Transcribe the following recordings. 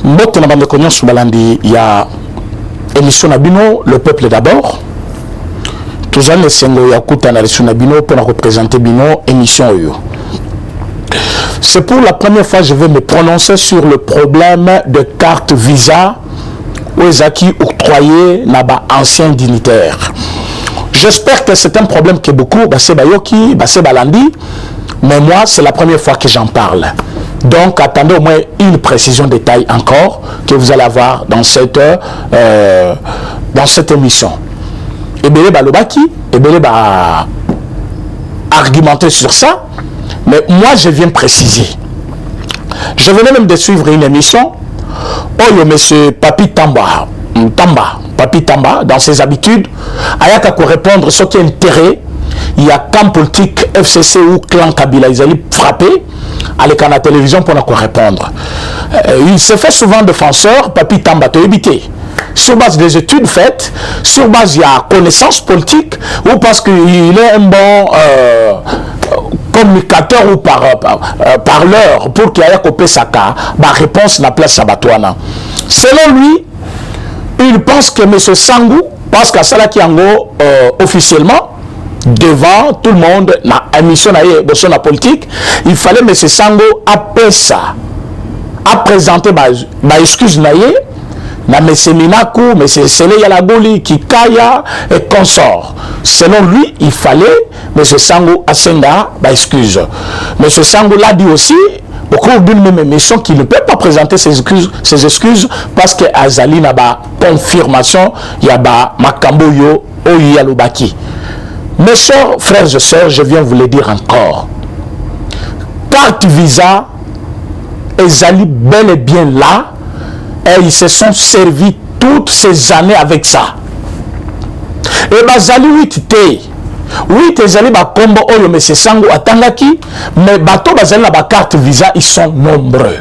Mbote na bande konyon sou balandi, il y a émission Nabino, le peuple d'abord. Tous les sengo yakuta na l'émission Nabino pour représenter Bino, émission Oyo. C'est pour la première fois que je vais me prononcer sur le problème de carte visa aux acquis octroyés naba anciens dignitaires. J'espère que c'est un problème que beaucoup, c'est Bayoki, c'est Balandi, mais moi c'est la première fois que j'en parle. Donc attendez au moins une précision détail encore que vous allez avoir dans cette émission. Et bien Balobaki, et bien argumenter sur ça, mais moi je viens préciser. Je venais même de suivre une émission. Oh, le monsieur Papi Tamba, Papi Tamba, dans ses habitudes, Ayaka pour répondre ce qui est intérêt, il y a camp politique FCC ou clan Kabila, ils allaient frapper à la télévision pour nous répondre. Il se fait souvent défenseur, Papi Tamba, tu éviter. Sur base des études faites, sur base il y a connaissance politique, ou parce qu'il est un bon communicateur ou parleur pour qu'il y ait un Saka, ma réponse n'a place à Batouana. Selon lui, il pense que M. Sangou, parce qu'à Salaki Ango, officiellement, devant tout le monde, dans l'émission de la politique, il fallait M. Sangou appeler ça, à présenter ma excuse naïe, na M. Minakou, M. Sele Yalagoli, Kikaya et consort. Selon lui, il fallait M. Sangou Asenga, excuse. M. Sangou l'a dit aussi, au cours d'une même émission, qu'il ne peut pas présenter ses excuses parce que Azali n'a pas confirmation, il y a Makamboyo, Oyalubaki. Mes chers frères et sœurs, je viens vous le dire encore. Carte visa, Azali bel et bien là, et ils se sont servis toutes ces années avec ça. Et Bazali 8 té. Oui, Tezali ba combo oyo mais c'est sango atangaki, mais bato bazali na ba carte visa, ils sont nombreux.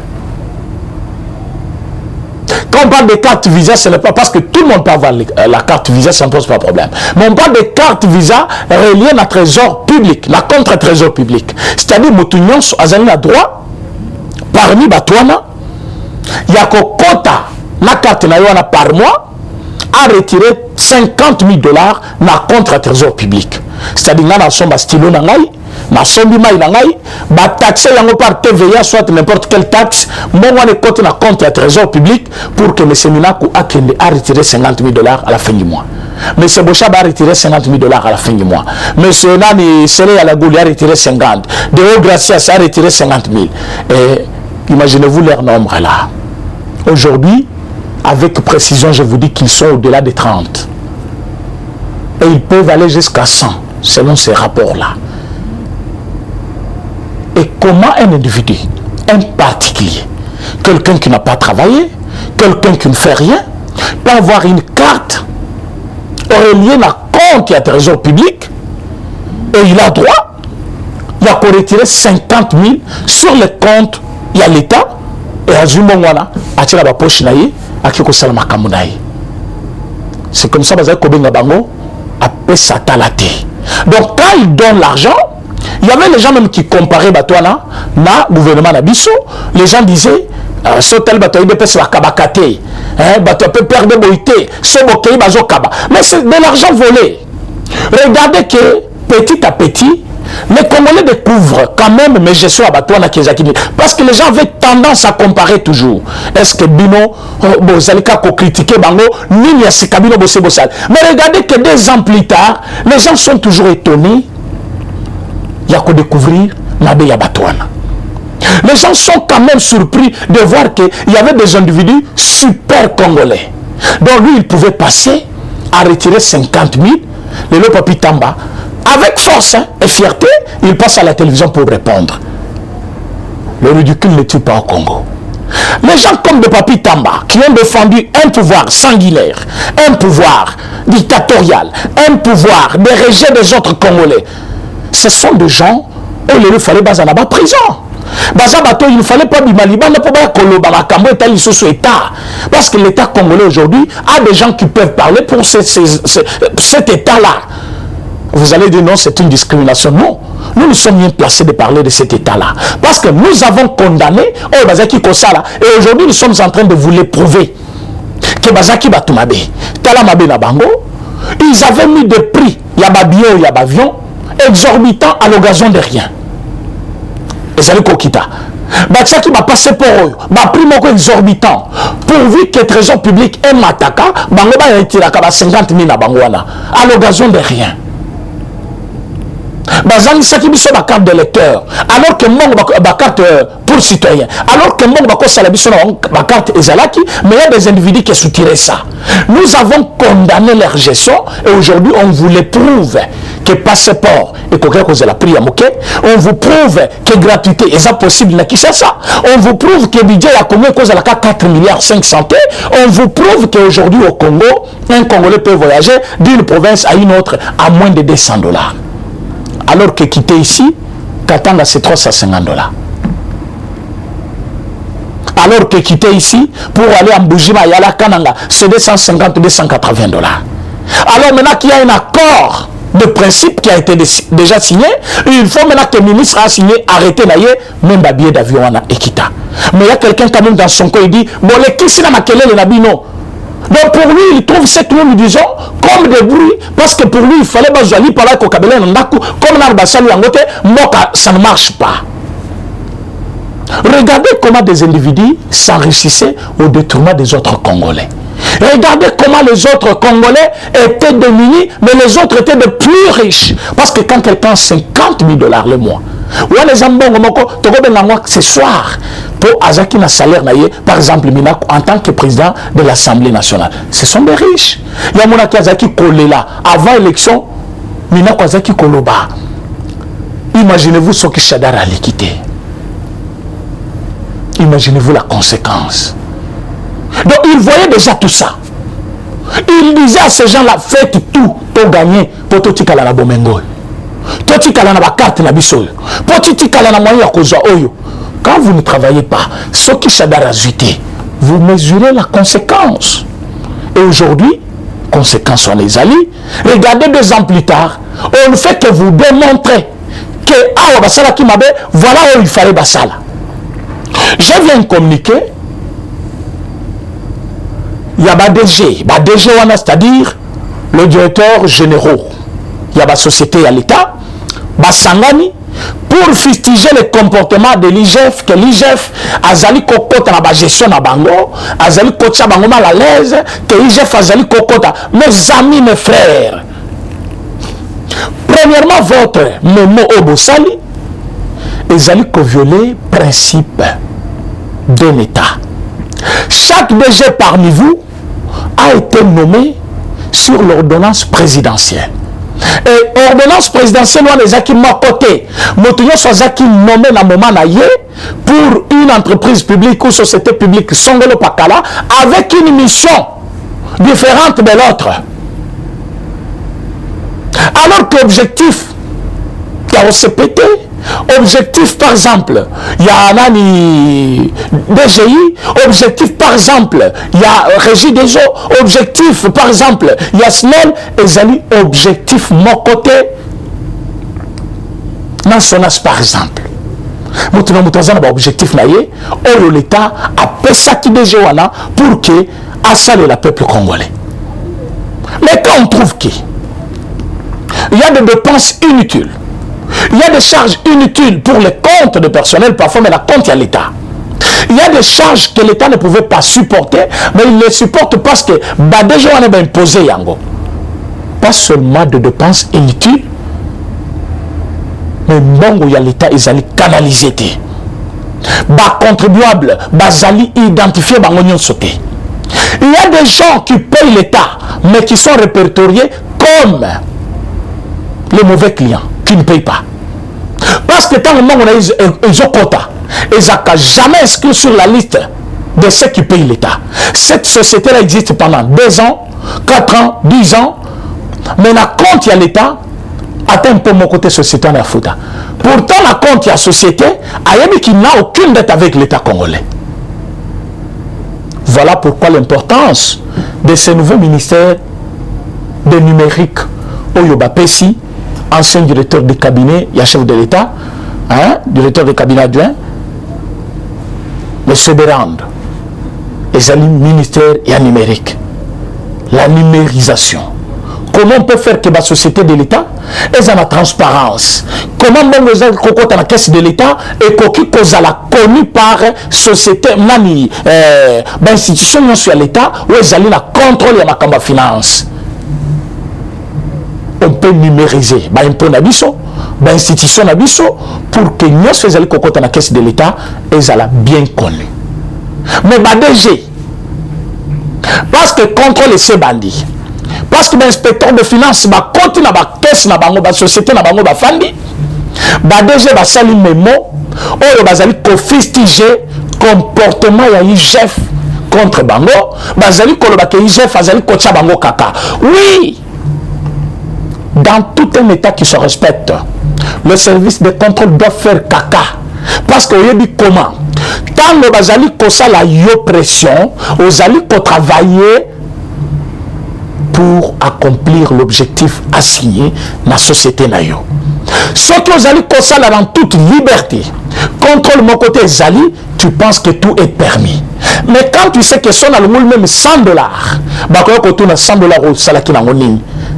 Quand on parle de carte visa, ce n'est pas parce que tout le monde peut avoir la carte visa, ça ne pose pas de problème. Mais on parle de carte visa reliée à trésor public, la contre-trésor public. C'est-à-dire, Moutunions, azali na droit, parmi Batouana, il y a quota la carte na par mois à retirer 50 000 $ na contre-trésor public. C'est-à-dire, na somba stylo na ngai, na sombi mai na ngai, ba taxe yango par TVA, soit n'importe quelle taxe, moi les compte na contre-trésor public pour que M. Minakou a retiré 50 000 $ à la fin du mois. M. Bochab a retiré 50 000 $ à la fin du mois. M. Nani Sele Yalagouli a retiré 50. Deo Gracias a retiré 50 000. Et imaginez-vous leur nombre là. Aujourd'hui, avec précision, je vous dis qu'ils sont au-delà des 30. Et ils peuvent aller jusqu'à 100, selon ces rapports-là. Et comment un individu, un particulier, quelqu'un qui n'a pas travaillé, quelqu'un qui ne fait rien, peut avoir une carte reliée à compte à trésor public, et il a droit, il a pour retirer 50 000 sur le compte, il y a l'État, et à Zumongwana, à tirer la poche naïe, à Kiko Salama Kamunaï. C'est comme ça que Kobenga Bango a fait sa talate. Donc quand il donne l'argent, il y avait les gens même qui comparaient Batouana na gouvernement Nabiso. Les gens disaient Sotel Batoïde peut se kabakate, Batou peut perdre boité, Sobokei Bazo Kaba. Mais c'est de l'argent volé. Regardez que petit à petit, les Congolais découvrent quand même mes gestions à Batouana Kezakini. Parce que les gens avaient tendance à comparer toujours. Est-ce que Bino, Bozalika ko critiquer Bango, ni Yasikabino Bossé Bossal. Mais regardez que 2 ans plus tard, les gens sont toujours étonnés. Il y a qu'à découvrir Nabé Yabatouana. Les gens sont quand même surpris de voir qu'il y avait des individus super congolais. Donc lui, il pouvait passer à retirer 50 000, le Papi Tamba. Avec force et fierté, il passe à la télévision pour répondre. Le ridicule ne tue pas au Congo. Les gens comme de Papi Tamba, qui ont défendu un pouvoir sanguinaire, un pouvoir dictatorial, un pouvoir de rejet des autres Congolais, ce sont des gens où il fallait baser dans la prison. Il ne fallait pas Bimaliba, ne pas parce que l'État congolais aujourd'hui a des gens qui peuvent parler pour cet État-là. Vous allez dire non, c'est une discrimination. Non, nous sommes bien placés de parler de cet état-là. Parce que nous avons condamné Bazaki Kosala. Et aujourd'hui, nous sommes en train de vous l'éprouver. Que Bazaki Batumabe, Talamabe Nabango, ils avaient mis des prix, Yababio, Yabavion, exorbitants à l'occasion de rien. Et ça le Kokita. Batiaki va passer pour eux, va prix exorbitant. Pourvu que le trésor public est mataka, Bango va retiraka 50 000 à Bangwana, à l'occasion de rien. Bazang Saki biso ba carte de lecteur, alors que mon ba carte pour citoyen, alors que mon ba salabiso ba carte ezalaki, mais il y a des individus qui soutiraient ça. Nous avons condamné leur gestion et aujourd'hui on vous le prouve que passeport et que cause la prix à moquer, on vous prouve que gratuité est possible na Kinshasa, on vous prouve que budget a combien cause la 4 milliards 500, on vous prouve qu'aujourd'hui au Congo, un Congolais peut voyager d'une province à une autre à moins de $200. Alors que quitter ici, Katanga c'est $350. Alors que quitter ici, pour aller en Boujima, Yala Kananga, c'est $250 $280. Alors maintenant qu'il y a un accord de principe qui a été déjà signé, il faut maintenant que le ministre a signé, arrêter d'ailleurs, même le billet d'avion à Ekita. Mais il y a quelqu'un quand même dans son coin, il dit, bon, les Kissina Makele, les Nabino. Donc pour lui, il trouve ce que nous lui disons comme des bruits, parce que pour lui, il fallait bazoali par là comme Narbasali Angote, Moka, ça ne marche pas. Regardez comment des individus s'enrichissaient au détriment des autres Congolais. Regardez comment les autres Congolais étaient démunis, mais les autres étaient de plus riches. Parce que quand quelqu'un a $50 000 le mois, ou les ambons, ce soir, pour Azaki na salaire, par exemple, en tant que président de l'Assemblée nationale, ce sont des riches. Il y a mon Azaki Kolela, avant l'élection, Minako Azaki Koloba. Imaginez-vous ce que Chadara allait quitter. Imaginez-vous la conséquence. Donc il voyait déjà tout ça. Il disait à ces gens-là, faites tout pour gagner pour tout tikala na bomengo. Tout tikala na bakarte na biso. Pour tout tikala na moyen ya kozwa oyo. Quand vous ne travaillez pas, ce qui Chadara zuité, vous mesurez la conséquence. Et aujourd'hui, conséquence on les alliés. Regardez 2 ans plus tard, on ne fait que vous démontrer que ah basala ki mabe, voilà où il fallait basala. Je viens communiquer. Il y a des DG, c'est-à-dire le directeur général. Il y a des sociétés à l'État, Sangani, pour fustiger le comportement de l'IGF, que l'IGF azali kokota na ba gestion na bango, azali kocha bango mal à l'aise, que l'IGF azali kokota. Mes amis, mes frères, premièrement, votre mémo Obosali, azali ko violer principe d'un État. Chaque DG parmi vous a été nommé sur l'ordonnance présidentielle. Et ordonnance présidentielle, on les a qui m'ont côté. Moutouillon soit qui nommé dans moment pour une entreprise publique ou société publique Songolo Pakala avec une mission différente de l'autre. Alors que l'objectif, il y a OCPT, objectif par exemple, il y a Nani DGI, objectif par exemple, il y a Régie des eaux, objectif par exemple, il y a SNEL, et Zali, objectif mon côté, dans son as par exemple. Maintenant, nous avons un objectif, l'État a payé qui déjà pour que assaler le peuple congolais. Mais quand on trouve qu'il y a des dépenses inutiles, il y a des charges inutiles pour les comptes de personnel, parfois, mais la compte à l'État. Il y a des charges que l'État ne pouvait pas supporter, mais il les supporte parce que déjà on a imposé Yango. Pas seulement de dépenses inutiles, mais bon où il y a l'État, ils allaient canaliser. Bas contribuables, basali identifiés, bangonion sauté. Il y a des gens qui payent l'État, mais qui sont répertoriés comme les mauvais clients qui ne payent pas. Parce que tant que on a ils ont quota, ils n'ont jamais inscrit sur la liste de ceux qui payent l'État. Cette société-là existe pendant 2 ans, 4 ans, 10 ans, mais la compte à l'État atteint un peu mon côté société en Afouta. Pourtant, la compte à la société, Ayami qui n'a aucune dette avec l'État congolais. Voilà pourquoi l'importance de ce nouveau ministère de numérique, Oyoba Pessi, ancien directeur de cabinet, il y a chef de l'État, hein, directeur de cabinet adjoint, M. Berand, les alliés ministère et numérique, la numérisation. Comment on peut faire que la société de l'État ait la transparence? Comment on peut faire que la caisse de l'État et que la connue par société, institution sur l'État où ils allaient la contrôler la finance? On peut numériser l'institution pour que nous faisons la caisse de l'État et la bien connue. Mais DG, parce que contrôle ces bandits, parce que l'inspecteur de finances va continuer la caisse la société la fandi, DG va salir mémo ou va fustiger comportement ya IGF contre bango, bazali koloba ke IGF azali kocha bango kaka. Oui, dans tout un état qui se respecte, le service de contrôle doit faire caca. Parce que vous dit comment? Tant que vous allez la yo pression, vous allez travailler pour accomplir l'objectif assigné dans la société. Ce que vous allez dans toute liberté, contrôle mon côté Zali, tu penses que tout est permis. Mais quand tu sais que son almoul même $100,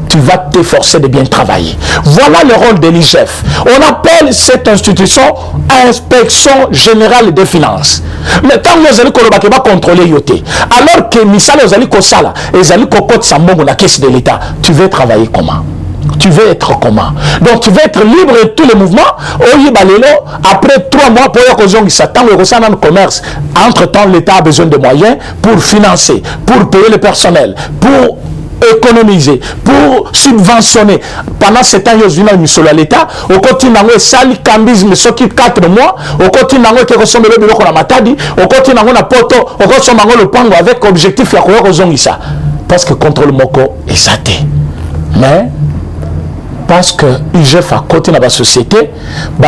tu vas t'efforcer de bien travailler. Voilà le rôle de l'IGF. On appelle cette institution Inspection Générale des Finances. Mais quand vous allez contrôler Yoté, alors que Misala vous allez Kosala, et vous allez Kokot Sambongo la caisse de l'État, tu veux travailler comment? Tu veux être comment? Donc tu veux être libre de tous les mouvements. Après 3 mois pour le commerce. Entre-temps, l'État a besoin de moyens pour financer, pour payer le personnel, pour économiser, pour subventionner. Pendant 7 ans, il y a mis sur l'État. Au quotidien, il y a sali cambisme, ce qui 4 mois. Au quotidien, il y a ressemblé le bureau de la matadi. Au quotidien, il y a poto. Au quotidien, il y a le pango avec objectif de parce que contrôle moko est saté. Mais parce que IGF a côté dans la société, on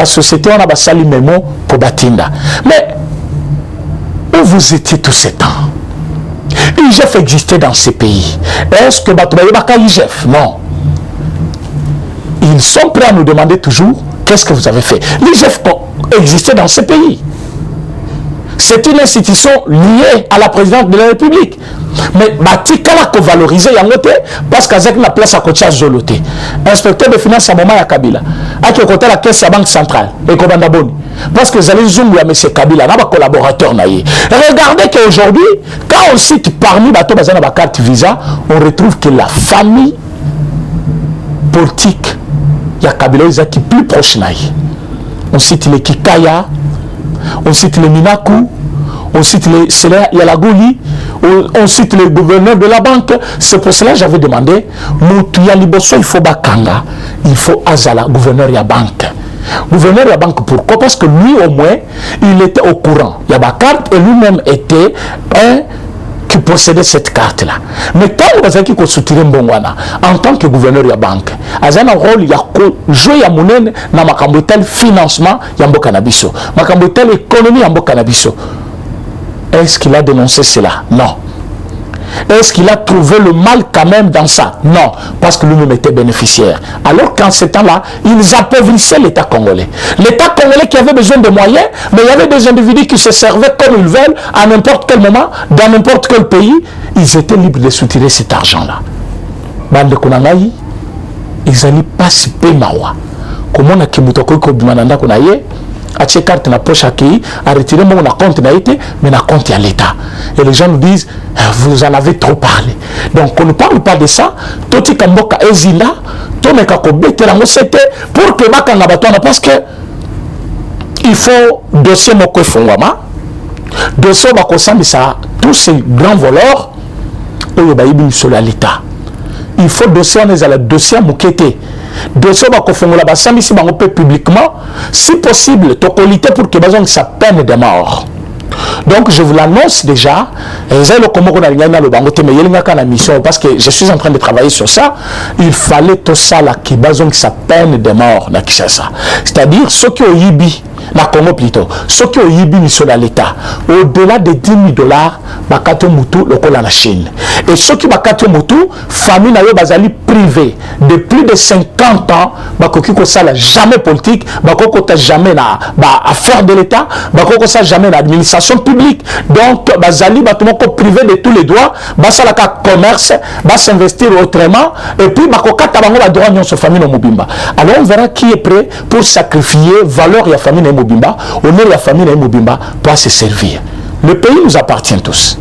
a pas sali mémo pour batinda. Mais où vous étiez tous ces temps? IGF existait dans ces pays. Est-ce que IGF? Non. Ils sont prêts à nous demander toujours qu'est-ce que vous avez fait. L'IGF existait dans ces pays. C'est une institution liée à la présidence de la République. Mais Batikala ko valoriser yangote parce qu'avec la place à côté Zoloté. Inspecteur de finances à moment ya Kabila. À côté la caisse à banque centrale et Kobanda Boni. Parce que vous allez zoomer à M. Kabila, n'a pas collaborateur naïe. Regardez qu'aujourd'hui, quand on cite parmi bateau bazana ba carte visa, on retrouve que la famille politique ya Kabila qui est plus proche naïe. On cite les Kikaya, on cite les Minaku, on cite les Yalagoli, on cite les gouverneurs de la banque. C'est pour cela que j'avais demandé, il faut Bakanga, il faut Azala, gouverneur de la banque. Gouverneur de la banque, pourquoi? Parce que lui au moins, il était au courant. Il y a ma carte et lui-même était un qui possédait cette carte-là. Mais quand vous avez qui soutient Mbongwana en tant que gouverneur de la banque, il y a un rôle, il y a joué à Mounen dans ma cambotel financement, il y a un cannabiso. Ma cambotel économie, il y a un cannabiso. Est-ce qu'il a dénoncé cela? Non. Est-ce qu'il a trouvé le mal quand même dans ça? Non, parce que lui-même était bénéficiaire. Alors qu'en ce temps-là, ils appauvrissaient l'État congolais. L'État congolais qui avait besoin de moyens, mais il y avait des individus qui se servaient comme ils veulent, à n'importe quel moment, dans n'importe quel pays. Ils étaient libres de soutirer cet argent-là. Bande Konangaï, ils allaient pas se payer mawa. Comment on a kimutoko kobimananda konaye? À ces cartes na poche à qui à retirer mon compte naïté mais na compte à l'État et les gens nous disent vous en avez trop parlé. Donc on ne parle pas de ça. Toti kamboka ezila to meka ko beterango c'était pour que bakanga batona parce que il faut dossier moko fongwama dossier bako sambisa tous ces grands voleurs oyo bayibi sur l'État. Il faut dossier on est à la dossier mokete. Dossier bakofongola basambisi bango pe publiquement si possible tokolité pour que bazong sa peine de mort. Donc je vous l'annonce déjà mission parce que je suis en train de travailler sur ça. Il fallait tout ça là qui bazong sa peine de mort na Kinshasa. C'est-à-dire ceux qui ont yibi na Congo plutôt. Ce qui est yibi sur l'État, au-delà de 10 000 $, bakato mutu lokola la Chine. Et ceux qui bakato mutu, famille na yo bazali privé de plus de 50 ans, bakoki ko sala jamais politique, bakoko ta jamais na affaire de l'État, bakoko sa jamais na administration publique. Donc bazali batumoko privé de tous les droits, basala ka commerce, bas s'investir autrement et puis bakokata bango ba droit nyon so famille no mobimba. Alors on verra qui est prêt pour sacrifier valeur ya famille na mobimba, honneur ya famille na mobimba pour se servir. Le pays nous appartient tous.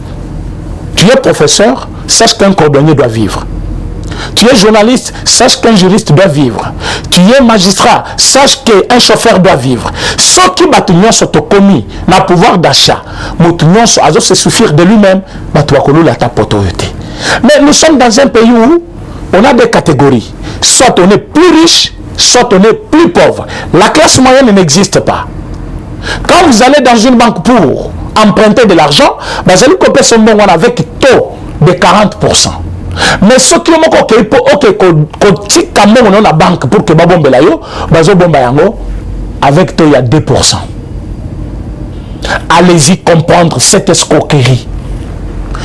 Tu es professeur, sache qu'un cordonnier doit vivre. Tu es journaliste, sache qu'un juriste doit vivre. Tu es magistrat, sache qu'un chauffeur doit vivre. Ceux qui battent sont commis, n'a pouvoir d'achat, moutunion se suffire de lui-même, mais nous sommes dans un pays où on a des catégories. Soit on est plus riche, soit on est plus pauvre. La classe moyenne n'existe pas. Quand vous allez dans une banque pour emprunter de l'argent, vous allez couper son bon avec taux de 40%. Mais ce qui est la banque pour que babombe la yo, avec taux il y a 2%. Allez-y comprendre cette escroquerie.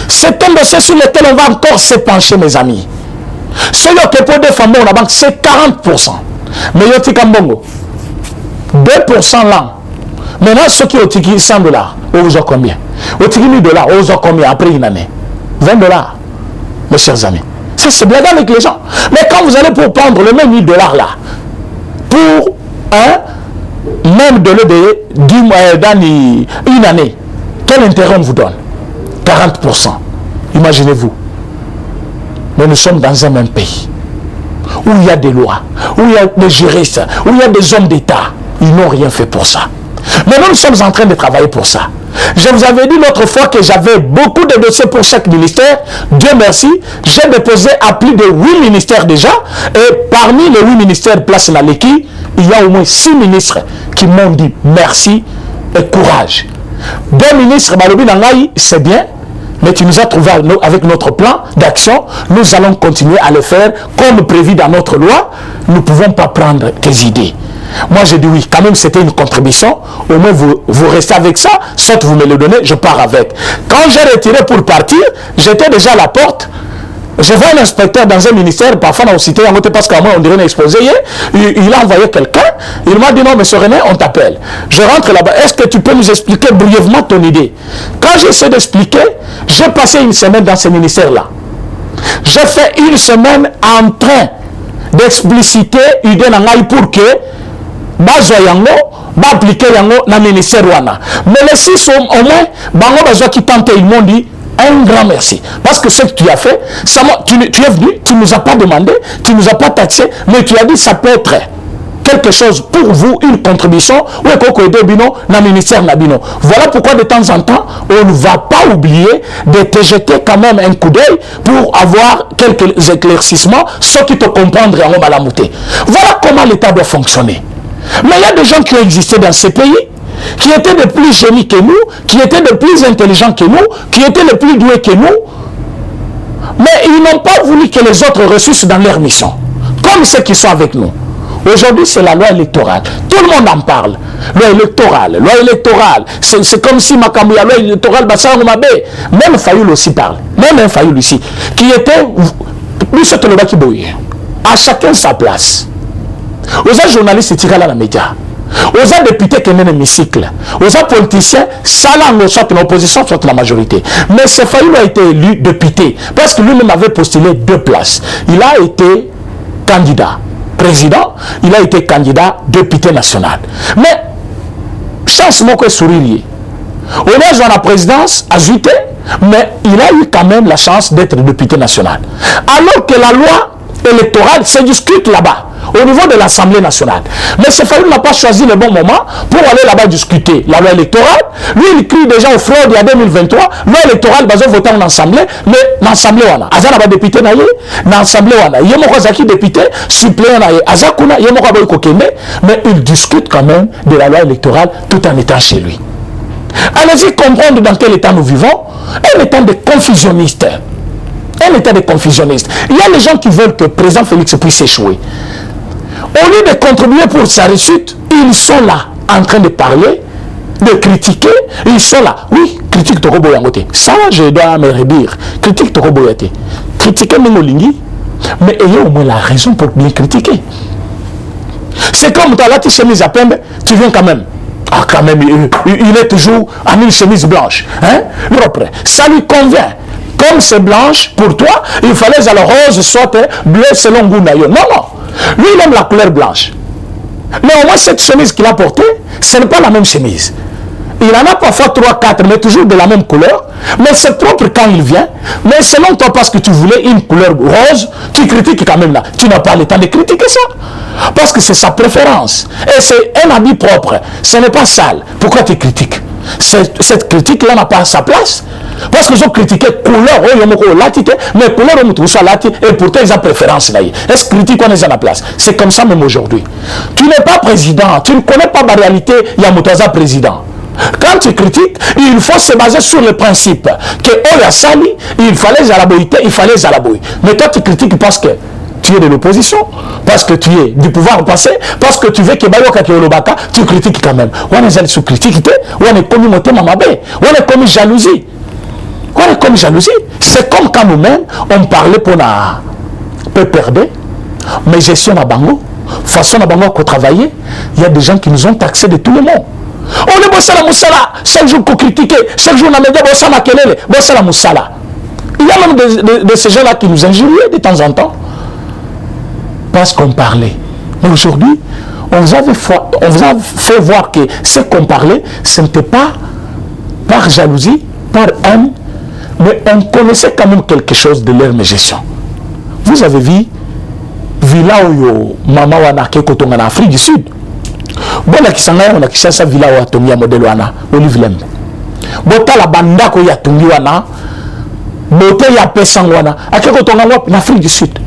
C'est un dossier sur lequel on va encore se pencher, mes amis. Celui qui est pour des femmes dans la banque, c'est 40%. Mais il y a 2% là. Maintenant, ceux qui ont 100 $, vous avez combien? Vous avez 1000 $, vous avez combien après une année? 20 $, mes chers amis. C'est blague avec les gens. Mais quand vous allez pour prendre le même 1000 $ là, pour même de l'eau dans une année, quel intérêt on vous donne? 40%. Imaginez-vous. Mais nous sommes dans un même pays où il y a des lois, où il y a des juristes, où il y a des hommes d'État. Ils n'ont rien fait pour ça. Mais nous sommes en train de travailler pour ça. Je vous avais dit l'autre fois que j'avais beaucoup de dossiers pour chaque ministère. Dieu merci, j'ai déposé à plus de 8 ministères déjà. Et parmi les 8 ministères place dans l'équipe, il y a au moins 6 ministres qui m'ont dit merci et courage. 2 ministres, c'est bien, mais tu nous as trouvé avec notre plan d'action. Nous allons continuer à le faire comme prévu dans notre loi. Nous ne pouvons pas prendre tes idées. Moi, j'ai dit oui, quand même, c'était une contribution. Au moins, vous restez avec ça. Soit vous me le donnez, je pars avec. Quand j'ai retiré pour partir, j'étais déjà à la porte. Je vois un inspecteur dans un ministère, parfois on citait, parce qu'à moi, on dirait un exposé. Il a envoyé quelqu'un. Il m'a dit non, monsieur René, on t'appelle. Je rentre là-bas. Est-ce que tu peux nous expliquer brièvement ton idée? Quand j'essaie d'expliquer, j'ai passé une semaine dans ce ministère-là. J'ai fait une semaine en train d'expliciter l'idée pour que bazo yango ba appliquer yango na ministère wana. Mais les 6 au moins bango bazo qui tente, ils m'ont dit un grand merci parce que ce que tu as fait ça, tu es venu, tu nous as pas demandé, tu nous as pas taxé, mais tu as dit ça peut être quelque chose pour vous, une contribution ou na ministère nabino. Voilà pourquoi de temps en temps on ne va pas oublier de te jeter quand même un coup d'œil pour avoir quelques éclaircissements, ce qui te comprendre en balamouté. Voilà comment l'État doit fonctionner. Mais il y a des gens qui ont existé dans ces pays, qui étaient de plus génies que nous, qui étaient de plus intelligents que nous, qui étaient de plus doués que nous, mais ils n'ont pas voulu que les autres ressuscitent dans leur mission, comme ceux qui sont avec nous. Aujourd'hui, c'est la loi électorale. Tout le monde en parle. Loi électorale. C'est comme si Makambu, la loi électorale, même Fayoul aussi parle. Même un Fayoul ici, qui était, nous sommes le baki boye. À chacun sa place. Aux journalistes, tirent là la média. Aux députés qui sont dans l'hémicycle. Aux politiciens, ça là, soit l'opposition, soit la majorité. Mais ce Fayoul a été élu député. Parce que lui-même avait postulé 2 places. Il a été candidat président, il a été candidat député national. Mais, chance moi sourire. On est dans la présidence, ajouté, mais il a eu quand même la chance d'être député national. Alors que la loi électorale se discute là-bas, au niveau de l'Assemblée nationale. Mais ce Fayoul n'a pas choisi le bon moment pour aller là-bas discuter la loi électorale. Lui, il crie déjà au fraude il y a 2023, loi électorale, il va voter en Assemblée, mais l'Assemblée, il y a député, l'Assemblée, il y a député, suppléant, mais il discute quand même de la loi électorale tout en étant chez lui. Allez-y comprendre dans quel état nous vivons, un état de confusionniste. Un état de confusionniste. Il y a les gens qui veulent que le président Félix puisse échouer. Au lieu de contribuer pour sa réussite, ils sont là. en train de parler, de critiquer, ils sont là. Oui, critique Toko Boyangote. Ça, je dois me redire. Critique Toko Boyate. Critiquer Mengolingi, mais ayez au moins la raison pour bien critiquer. C'est comme toi, là, tu chemise à peine, tu viens quand même. Ah, quand même, il est toujours en une chemise blanche. Hein? Propre. Ça lui convient. Comme c'est blanche, pour toi, il fallait alors rose soit bleu selon Gounayo. Non, non. Lui, il aime la couleur blanche. Mais au moins, cette chemise qu'il a portée, ce n'est pas la même chemise. Il en a parfois 3, 4, mais toujours de la même couleur. Mais c'est propre quand il vient. Mais selon toi, parce que tu voulais une couleur rose, tu critiques quand même là. Tu n'as pas le temps de critiquer ça. Parce que c'est sa préférence. Et c'est un habit propre. Ce n'est pas sale. Pourquoi tu critiques? Cette critique-là n'a pas sa place. Parce qu'ils ont critiqué couleur, mais couleur, et pourtant ils ont préférence. Est-ce que critique, on est à la place? C'est comme ça même aujourd'hui. Tu n'es pas président, tu ne connais pas la réalité, il y a Moutaza président. Quand tu critiques, il faut se baser sur le principe que Oya Sali, il fallait Zalaboïté, il fallait Zalaboï. Mais toi tu critiques parce que tu es de l'opposition, parce que tu es du pouvoir passé, parce que tu veux que Bayoka Olobaka, tu critiques quand même. On est allé sous critique, on est commis monté mamabé, on est commis jalousie. On est comme jalousie. C'est comme quand nous-mêmes, on parlait pour la peu perdre, mais gestion à Bango, façon à Bango qu'on travaillait, il y a des gens qui nous ont taxé de tout le monde. On est bossé la moussala, chaque jour qu'on critiquait, chaque jour on a dit bossé la kelele, bossé la moussala. Il y a même de ces gens-là qui nous injuriaient de temps en temps, parce qu'on parlait. Mais aujourd'hui, on vous a fait voir que ce qu'on parlait, ce n'était pas par jalousie, par haine, mais on connaissait quand même quelque chose de leur gestion. Vous avez vu, Villa Oyo, Mama Wanake Kotonga en Afrique du Sud. Bon, la Kisanga, on a qui ça Villa Oyo Atongia modèle Wana, Olive Lembe. Bota la banda ko ya Tongi Wana, Bote ya Pesang Wana, Ake Kotonga en Afrique du Sud.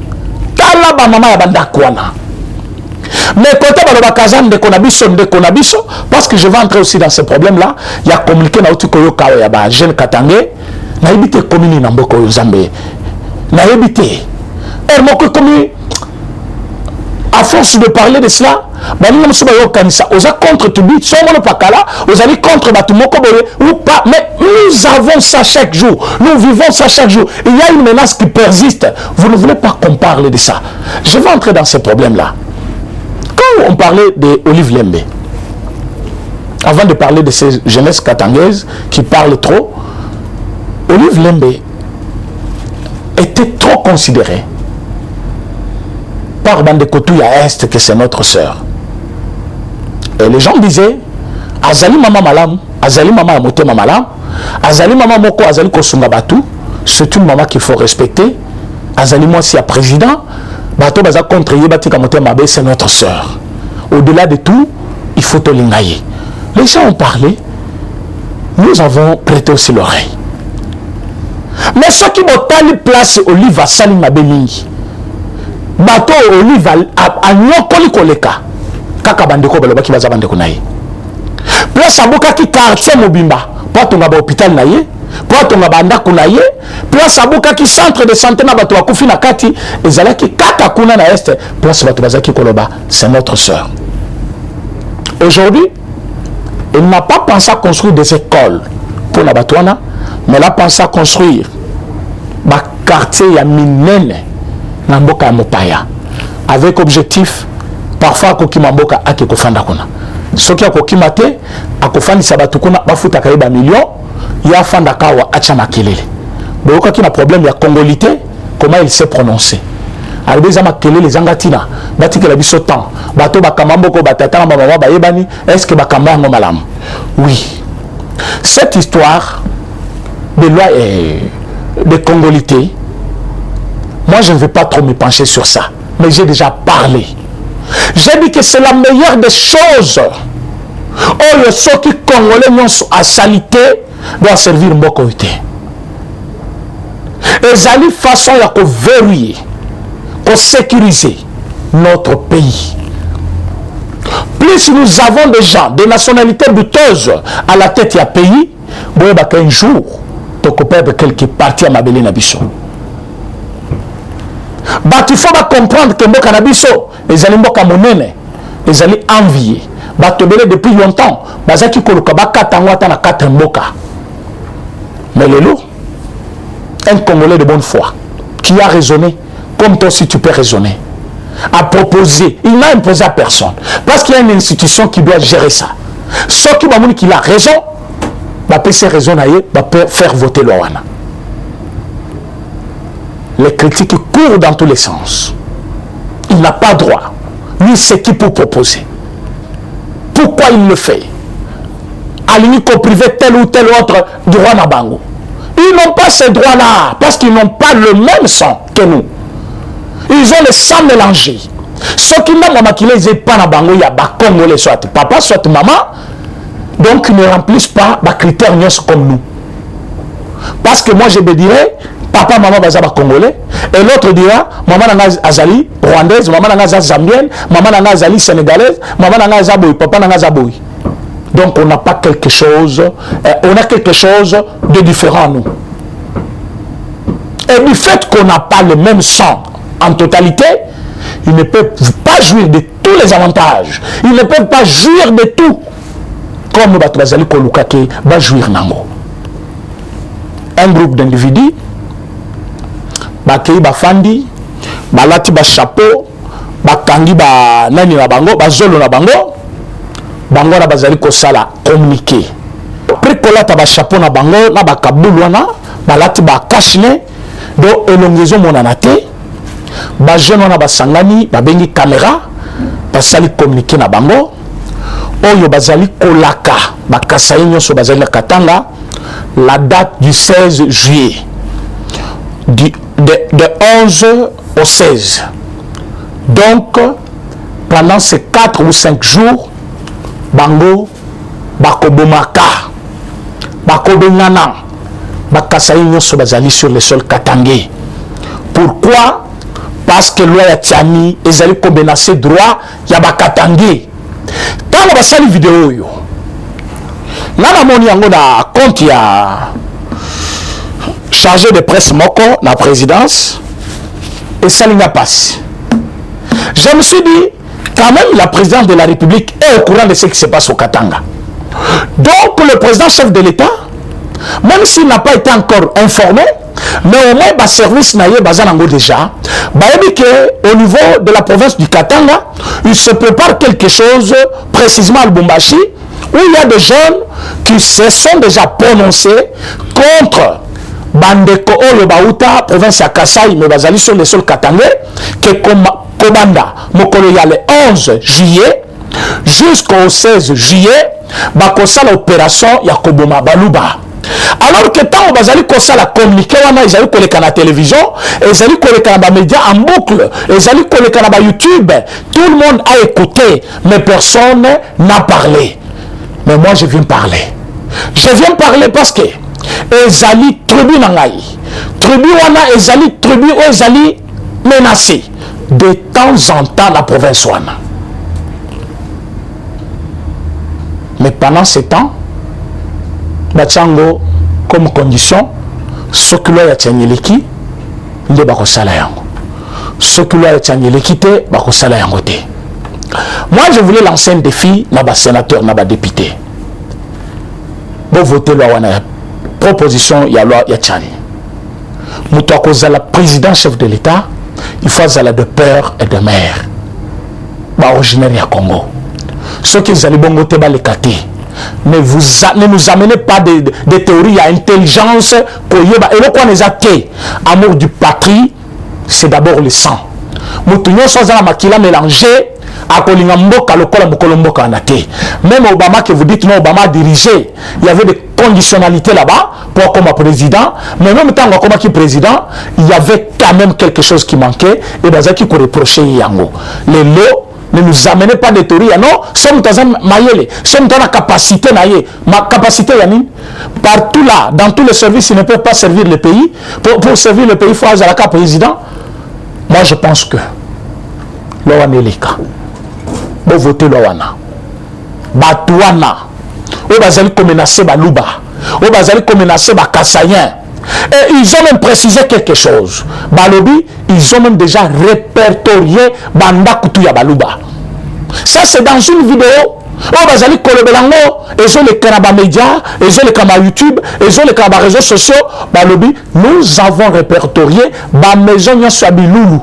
Tala ba mama ya banda Wana. Mais côté de Kazan de Konabiso, parce que je vais entrer aussi dans ce problème-là, il y a communiqué na Otukoyo Kawa ya ba jeune Katangé. Na évité commune na mboko Zambé. Na évité. Hermoko commune. À force de parler de cela, nous sommes contre tout but, sommes pas là, vous allez contre Batumoko ou pas. Mais nous avons ça chaque jour. Nous vivons ça chaque jour. Il y a une menace qui persiste. Vous ne voulez pas qu'on parle de ça. Je vais entrer dans ce problème-là. Quand on parlait d'Olive Lembe, avant de parler de ces jeunesses katangaises qui parlent trop, Olive Lembe était trop considérée par Bandekotouya Est que c'est notre sœur. Et les gens disaient Azali Mama Malam, Azali Mama Amote Mamalam, Azali Mama Moko, Azali Kosunga Batou, c'est une maman qu'il faut respecter. Azali moi si à président, Bato Baza contre Yebati Kamote Mabe, c'est notre sœur. Au-delà de tout, il faut te lingayer. Les gens ont parlé, nous avons prêté aussi l'oreille. Mais ceux qui m'ont tali place Olive à Salim Abelingi, bateau Olive à Nyokoli Koleka, Kaka Bandeko Balobaki Baza Bandeko Naye. Place à Boka qui quartier Mobimba, pas ton hôpital Naye, pas ton Bandako Naye, place à Boka qui centre de santé na bateau à Koufina Kati, et Zalaki Kaka Kuna na Est, place à Bazaki Koloba, c'est notre sœur. Aujourd'hui, il n'a pas pensé à construire des écoles pour la Batouana, mais elle a pensé à construire un quartier à Minene, dans Mboka Mopaya, avec objectif, parfois, Kokima Mboka à Kofanda Kuna. Ce qui a Kokima te, à Kofandi Sabatukuna, Bafuta Kaiba million, il y a Fanda Kawa Achamakele. Boka qui a un problème, il y a Congolité, comment il s'est prononcé. Alors, les Amakele, les Angatina, Batika la Bissotan, Bato Bakamamboko, Batata, Mama, Bayebani, est-ce que Bakamba Malam? Oui. Cette histoire de loi et de Congolité, moi je ne vais pas trop me pencher sur ça, mais j'ai déjà parlé. J'ai dit que c'est la meilleure des choses. Oh, le ceux qui congolais n'ont à salité doit servir Mbokoïté. Et Zali façon à verrouiller, à sécuriser notre pays. Plus nous avons des gens, des nationalités douteuses à la tête du pays, bon, un jour, tu peux perdre quelques parties à Mabélé Nabiso. Il faut comprendre que Mboka Nabiso, les Alimboka Monene, les allez envier. batobele depuis longtemps bazaki koluka bakata ata na 4 mboka. Mais lelo, un Congolais de bonne foi qui a raisonné comme toi aussi tu peux raisonner, a proposé, il n'a imposé à personne parce qu'il y a une institution qui doit gérer ça. Ce qui va dire qu'il a raison, va peut ses raisons va faire voter loi wana. Les critiques courent dans tous les sens. Il n'a pas droit, ni ce qui peut proposer. Pourquoi il le fait? À l'unico privé tel ou tel autre droit na bango. Ils n'ont pas ces droits-là parce qu'ils n'ont pas le même sang que nous. Ils ont le sang mélangé. Ceux qui n'ont pas pas na bango, il y a Congolais, soit papa, soit maman. Donc ils ne remplissent pas les critères comme nous. Parce que moi je me dirais, papa, maman, bazaba Congolais. Et l'autre dira, maman nanga azali rwandaise, maman nanga zambienne, maman nanga azali sénégalaise, maman nanga zaboui, papa nanga zaboui. Donc on n'a pas quelque chose, on a quelque chose de différent nous. Et du fait qu'on n'a pas le même sang en totalité, ils ne peuvent pas jouir de tous les avantages. Ils ne peuvent pas jouir de tout. Comme nous bazali kolukake ba jouir nango. Un groupe d'individus bakei bafandi balati ba chapeau bakangi ba nani na bango bazolo na bango bango na bazali kosala communiquer après kolata ba chapeau na bango na bakabulu wana balati ba kashne do elongezo monana te ba jeune wana basangani babengi caméra basali communiquer na bango oyo bazali kolaka bakasa nyonso bazali na Katanga la date du 16 juillet de 11 au 16. Donc pendant ces 4 ou 5 jours bango bakobomaka bakobengana bakasa nyonso bazali sur le sol katangais. Pourquoi? Parce que loi ya tiani ezali ko menacer droit ya bakatangais. Quand on va saluer vidéo yo nana moni yango na compte ya chargé de presse moko na présidence et ça n'a pas passé. Je me suis dit quand même la présidence de la République est au courant de ce qui se passe au Katanga. Donc le président chef de l'État, même s'il n'a pas été encore informé, mais au moins le service naïe bazanango déjà, au niveau de la province du Katanga, il se prépare quelque chose précisément à Lubumbashi, où il y a des jeunes qui se sont déjà prononcés contre Bandeko Oyo Bauta, province à Kasai, mais bazali sur le sol katangais, que Komanda Mokolo ya le 11 juillet jusqu'au 16 juillet, bakosa l'opération Yakoboma Baluba. Alors que tant bazali kosa la communiquer wana ezali koleka na télévision, ezali koleka na médias en boucle, ezali koleka na YouTube, tout le monde a écouté, mais personne n'a parlé. Mais moi je viens parler. Je viens parler parce que ezali tribu nangai. Tribu wana ezali tribu ou ezali menacé de temps en temps la province wana. Mais pendant ce temps, Batsango comme condition, ce que l'on a tianyeleki, le bakosala yango. Ce que l'on a tianyeleki te, bakosala yango te. Moi, je voulais lancer un défi na ba sénateur, na ba député. Pour voter loi wana proposition ya loi ya tchani. Muto akozala président chef de l'État, il faut zala de père et de mère. Ba originaire ya Congo. Ceux qui allaient bongo te ba lekate. Ne nous amenez pas des théories à intelligence pour yeba. Et le quoi les athées, amour du patrie, c'est d'abord le sang. Moutounyo sans la makila mélangé à Kolingamboka, le Kolomboka en athée. Même Obama que vous dites non, Obama a dirigé, il y avait des conditionnalités là-bas pour comme président. Mais même temps comme président, il y avait quand même quelque chose qui manquait et dans qui reprochait Yango. Les lots. Ne nous amenez pas de théorie, non, sommes maïele, sommes dans la capacité, ma capacité, partout là, dans tous les services, ils ne peuvent pas servir le pays. Pour servir le pays, il faut avoir un président. Moi, je pense que l'Owana est le cas. Vous votez l'Owana. Batouana. Vous allez menacer Baluba. Vous allez menacer Bakassayen. Et ils ont même précisé quelque chose. Balobi, ils ont même déjà répertorié Banda Kutuya Baluba. Ça, c'est dans une vidéo Oh, bazali kolobelango, ils ont les canaba médias, ils ont les canaba YouTube, ils ont les canaba réseaux sociaux. Balobi, nous avons répertorié ba maison nyonso bilulu.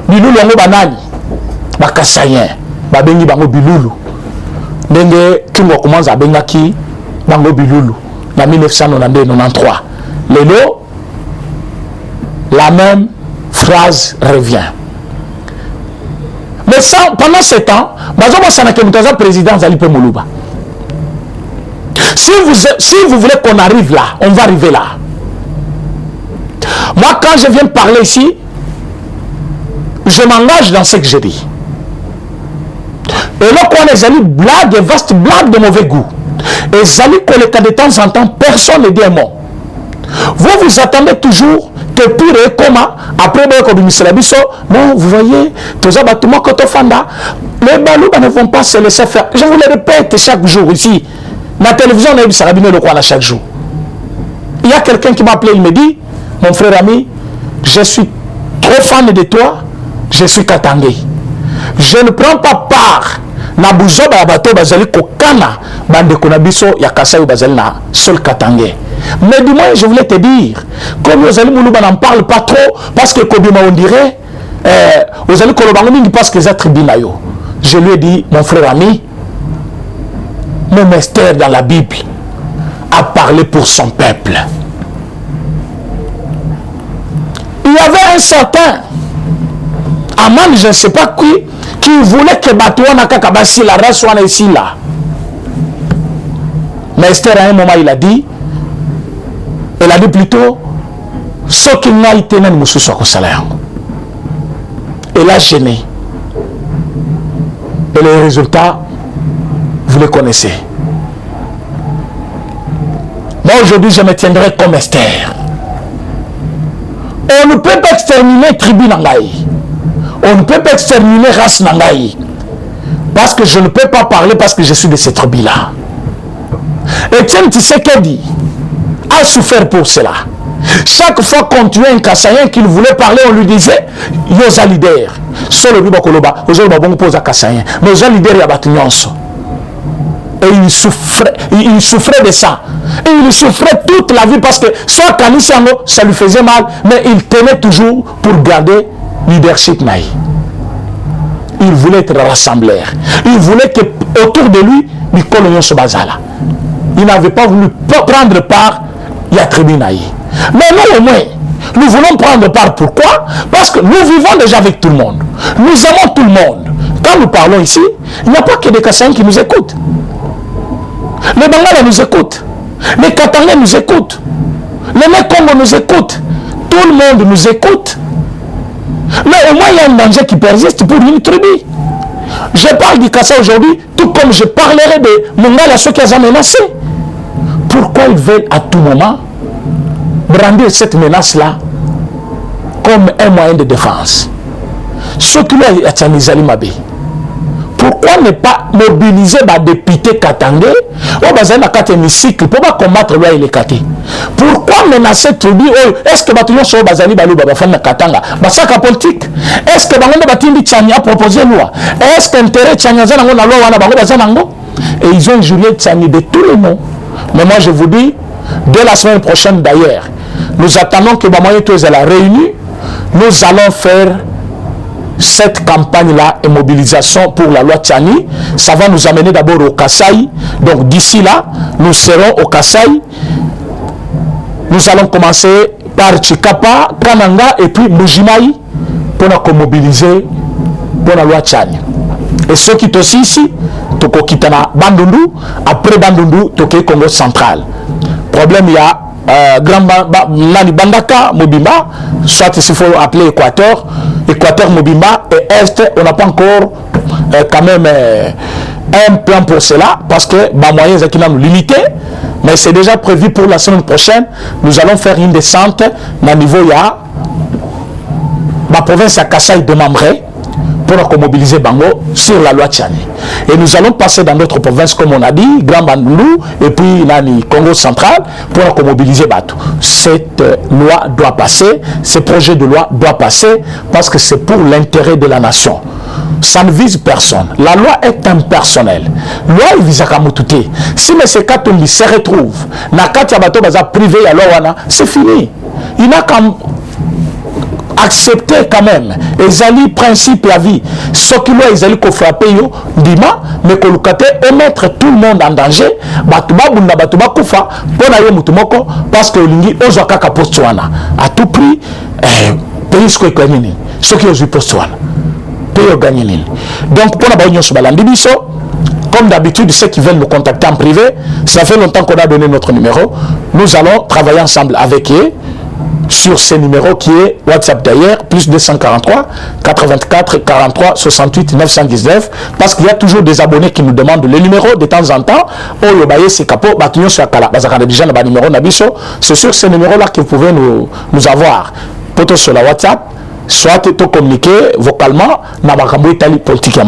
Bilulu yango banani, ba kasayen, ba bengi bango bilulu. Ndenge kingo commence à bengaki bango bilulu na 1992-93. Lelo, la même phrase revient. Mais ça, pendant ce temps, président Zalipe Moulouba. Si vous voulez qu'on arrive là, on va arriver là. Moi, quand je viens parler ici, je m'engage dans ce que je dis. Et là, quand les amis blagues, vastes blagues de mauvais goût, et les amis que de temps en temps, personne ne dit un mot. Vous attendez toujours que pire et comment après bon, vous voyez, tous les bâtiments que tu fanda, les balouba ne vont pas se laisser faire. Je vous le répète chaque jour ici. La télévision, on a eu Sarabine le Kouana chaque jour. Il y a quelqu'un qui m'a appelé, il me dit, mon frère ami, je suis trop fan de toi, je suis Katangé. Je ne prends pas part na buzo ba bato bazali kokana bande konabiso ya Kasai bazali na seul Katangé. Mais du moins, je voulais te dire, comme les Ali Moulouba n'en parlent pas trop, parce que Kobima on dirait, aux Ali Kolobangomingi parce que les attributs. Je lui ai dit, mon frère ami, mon Esther dans la Bible a parlé pour son peuple. Il y avait un certain Aman, je ne sais pas qui voulait que Batouana Kakabasi la race soit ici là. Mais Esther à un moment il a dit, elle a dit plutôt, ce qui n'a été n'est pas. Elle a gêné. Et les résultats, vous les connaissez. Moi aujourd'hui, je me tiendrai comme Esther. On ne peut pas exterminer tribu Nangaï. On ne peut pas exterminer race Nangaï. Parce que je ne peux pas parler parce que je suis de cette tribu-là. Etienne Tshisekedi a souffert pour cela. Chaque fois qu'on tuait un Kassaïen qu'il voulait parler, on lui disait Yosa leader. Solo Biba Koloba, aujourd'hui on pose à Kassaïen. Mais Yosa leader il y a Batunyonso. Et il souffrait de ça. Et il souffrait toute la vie parce que soit Kanisiango, ça lui faisait mal, mais il tenait toujours pour garder leadership naï. Il voulait être rassembleur. Il voulait que autour de lui, Nicole Nyonso Bazala. Il n'avait pas voulu prendre part à la tribu naï. Mais nous au moins, nous voulons prendre part. Pourquoi? Parce que nous vivons déjà avec tout le monde. Nous aimons tout le monde. Quand nous parlons ici, il n'y a pas que des Kassaïens qui nous écoutent. Les Bangala nous écoutent. Les Katangais nous écoutent. Les Mekongo nous écoutent. Tout le monde nous écoute. Mais au moins, il y a un danger qui persiste pour une tribu. Je parle du Kassa aujourd'hui, tout comme je parlerai de Mongala, ceux qui ont menacé. Pourquoi ils veulent à tout moment brandir cette menace-là comme un moyen de défense? Ce qui est Tchanizali Mabé. Pourquoi ne pas mobiliser les députés katangais ou les hémicycle pour combattre le Kate? Pourquoi menacer tribu? Est-ce que les gens bazali balu babafana katanga basaka politique? Est-ce que bango batindi Tchani a proposé loi? Est-ce que intérêt Tchani za nango na loi wana bango bazanango? Et ils ont injurié Tchani de tous les noms. Mais moi je vous dis, dès la semaine prochaine d'ailleurs, nous attendons que Bamoye Toué la réunie. Nous allons faire cette campagne-là et mobilisation pour la loi Tchani. Ça va nous amener d'abord au Kasaï. Donc d'ici là, nous serons au Kasaï. Nous allons commencer par Chikapa, Kananga et puis Mujimaï pour nous mobiliser pour la loi Tchani. Et ceux qui sont ici, Toko Kitana Bandundu, après Bandundu, Toko Congo central. Problème, il y a Grand Bandaka, Mobimba, soit il faut appeler Équateur, Mobimba et Est, on n'a pas encore quand même un plan pour cela parce que les moyens qui nous limités, mais c'est déjà prévu pour la semaine prochaine. Nous allons faire une descente au niveau de la province à Kassai de Mamré pour mobiliser Bango sur la loi Tchani. Et nous allons passer dans d'autres provinces, comme on a dit, Grand Bandundu et puis Nani, Congo central, pour mobiliser Batou. Cette loi doit passer, ce projet de loi doit passer, parce que c'est pour l'intérêt de la nation. ça ne vise personne. La loi est impersonnelle. Loi il vise à Kamutute. Si M. Katumbi se retrouve dans le cadre privé, c'est fini. Il n'a qu'à accepter quand même. Les principe la vie. Ce qui doit ils qu'on frappe dima, mais que le et mettre tout le monde en danger. Parce que l'ingi ozaka kapostwana. À tout prix, pays ce que gagné. Ce qui est postwana. Pays gagné. Donc pour la bannière sur Balandibiso. Comme d'habitude, ceux qui veulent nous contacter en privé, ça fait longtemps qu'on a donné notre numéro. Nous allons travailler ensemble avec eux sur ce numéro qui est WhatsApp d'ailleurs, plus 243 84 43 68 919, parce qu'il y a toujours des abonnés qui nous demandent le numéro de temps en temps. C'est sur ce numéro-là que vous pouvez nous avoir. Plutôt sur la WhatsApp, soit communiquer vocalement dans la Italie politique.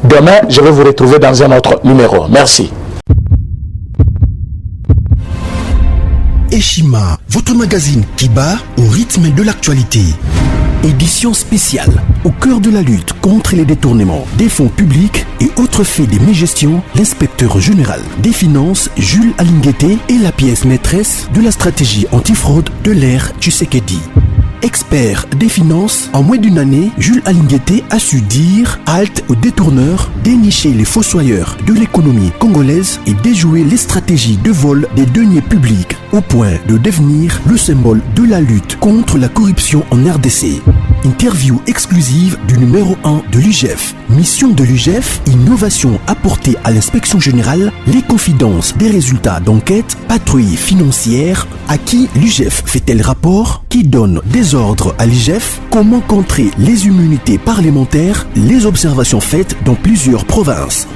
Demain, je vais vous retrouver dans un autre numéro. Merci. Eshima, votre magazine qui bat au rythme de l'actualité. Édition spéciale, au cœur de la lutte contre les détournements des fonds publics et autres faits de mégestion, l'inspecteur général des finances, Jules Alinguete, est la pièce maîtresse de la stratégie antifraude de l'ère Tshisekedi. Expert des finances, en moins d'une année, Jules Alinguete a su dire halte aux détourneurs, dénicher les fossoyeurs de l'économie congolaise et déjouer les stratégies de vol des deniers publics au point de devenir le symbole de la lutte contre la corruption en RDC. Interview exclusive du numéro 1 de l'UGF. Mission de l'UGF, innovation apportée à l'inspection générale, les confidences des résultats d'enquête, patrouille financière, à qui l'UGF fait-elle rapport, qui donne des ordres à l'IGF, comment contrer les immunités parlementaires, les observations faites dans plusieurs provinces.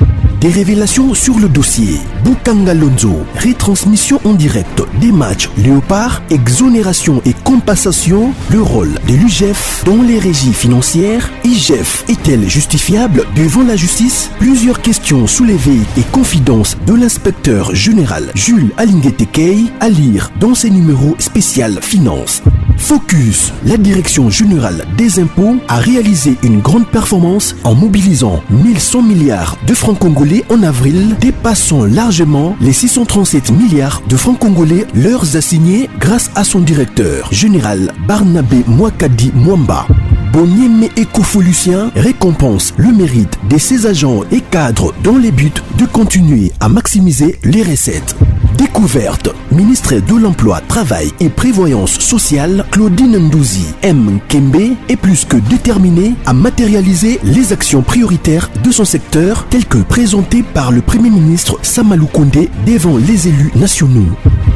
Des révélations sur le dossier Bukanga Lonzo, retransmission en direct des matchs Léopard, exonération et compensation, le rôle de l'UGF dans les régies financières, IGF est-elle justifiable devant la justice? Plusieurs questions soulevées et confidences de l'inspecteur général Jules Alinguete Kei à lire dans ses numéros spécial Finance. Focus, la direction générale des impôts a réalisé une grande performance en mobilisant 1100 milliards de francs congolais en avril, dépassant largement les 637 milliards de francs congolais leur assignés grâce à son directeur général Barnabé Mwakadi Mwamba. Bonieme Ecofolucien récompense le mérite de ses agents et cadres dans les buts de continuer à maximiser les recettes. Découverte, ministre de l'Emploi, Travail et Prévoyance sociale, Claudine Ndouzi M. Kembe est plus que déterminée à matérialiser les actions prioritaires de son secteur telles que présentées par le Premier ministre Samalou Kondé devant les élus nationaux.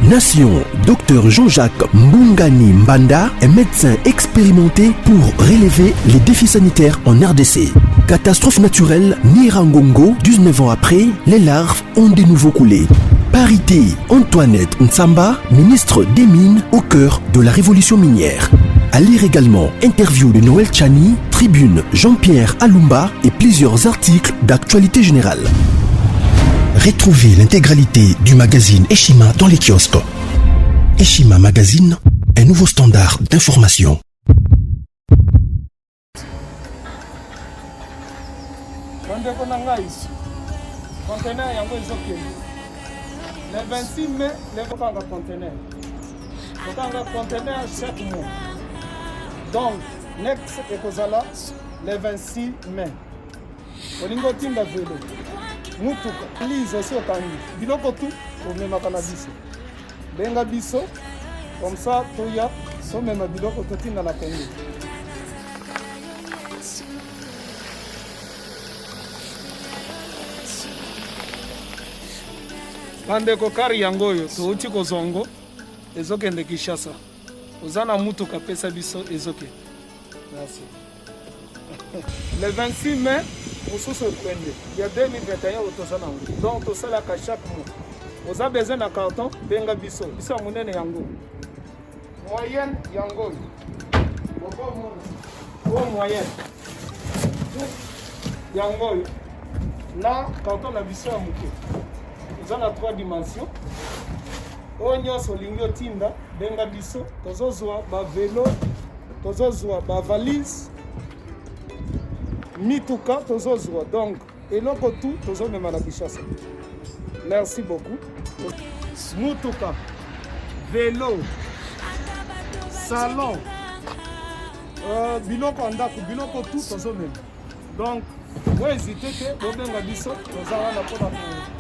Nation, Dr Jean-Jacques Mbungani Mbanda est médecin expérimenté pour relever les défis sanitaires en RDC. Catastrophe naturelle, Nirangongo, 19 ans après, les larves ont de nouveau coulé. Parité, Antoinette Nsamba, ministre des Mines au cœur de la révolution minière. À lire également interview de Noël Tchani, Tribune Jean-Pierre Alumba et plusieurs articles d'actualité générale. Retrouvez l'intégralité du magazine Eshima dans les kiosques. Eshima Magazine, un nouveau standard d'information. Le 26 mai, les conteneurs. Conteneur chaque mois. Donc, next ekozala le 26 mai. Olingo tinda velo. Mutuka. Lise aussi au kangi. Biloko tout pour même cannabis. Benga biso. Comme ça, toya, so même biloko tout tinda la kangi. Bandeko kari yango oyo touti kozongo ezokende Kinshasa. Ozana mutuka pesa biso ezoke. Merci. Le 26 mai, mosusu ekwende. Il y a 2021 otozana. Donc tosala ka chaque mois. Oza besoin na carton benga biso. Biso munene yango. Moyenne yango. Bobo moyenne. Yango. Na carton na biso ya muke. Dans 3 dimensions. Onyo solingo tinda benga biso tozozwa ba vélo, tozozwa ba valise. mituka tozozwa donc eloko tout tozomema na Kinshasa. Merci beaucoup. Mutuka, vélo, salon, biloko andako, biloko tout tozomema. Donc, vous hésitez que vous venez à biso, nous allons la